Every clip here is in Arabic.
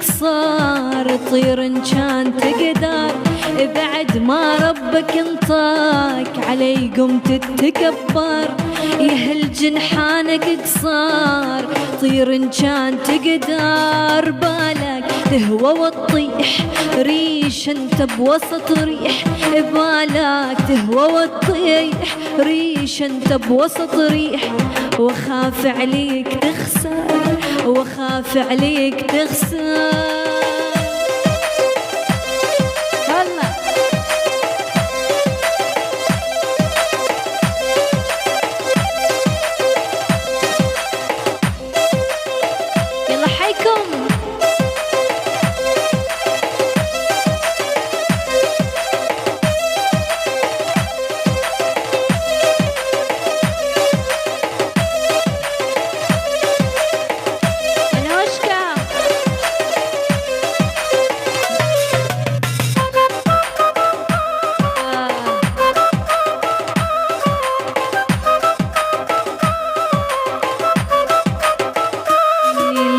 قصار، طير إن كان تقدر بعد ما ربك انطاك علي قمت تتكبر. يهل جنحانك قصار، طير إن كان تقدر بالك تهوى وتطيح ريش انت بوسط ريح. بالك تهوى وتطيح ريش انت بوسط ريح. وخاف عليك تخسر، وخاف عليك تخسر.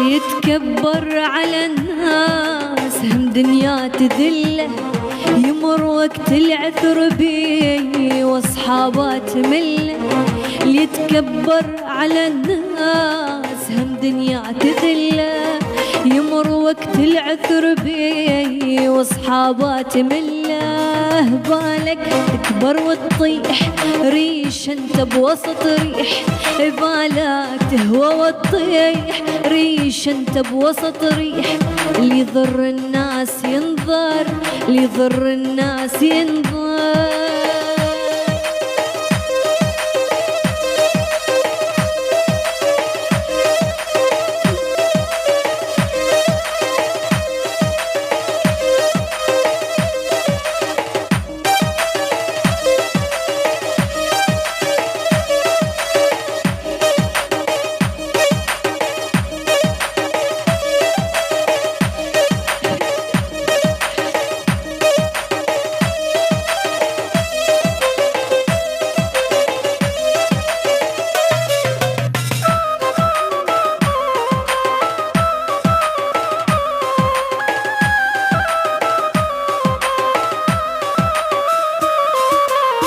يتكبر على الناس هم دنيا تذله، يمر وقت العثر بيه واصحابه تمله. اللي يتكبر على الناس هم دنيا تذله، يمر وقت العثر بيه واصحابه تمله. بالك تكبر وتطيح ريش انت بوسط ريح. بالك تهوى وتطيح ريش انت بوسط ريح. اللي يضر الناس ينظر، اللي يضر الناس ينظر.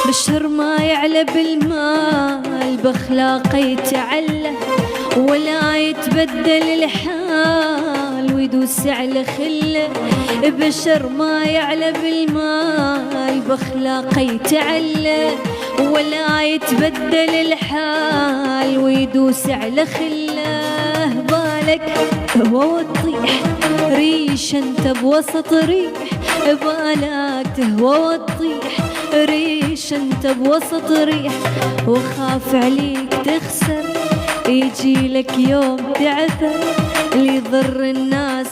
بشر ما يعلى بالمال بأخلاقه يتعلى، ولا يتبدل الحال ويدوس على خله. بشر ما يعلى بالمال بأخلاقه يتعلى، ولا يتبدل الحال ويدوس على خله. بالك تهوى وتطيح ريش انت بوسط ريح. بالك تهوى وتطيح ريش انت بوسط ريح. وخاف عليك تخسر يجي لك يوم تعثر. اللي يضر الناس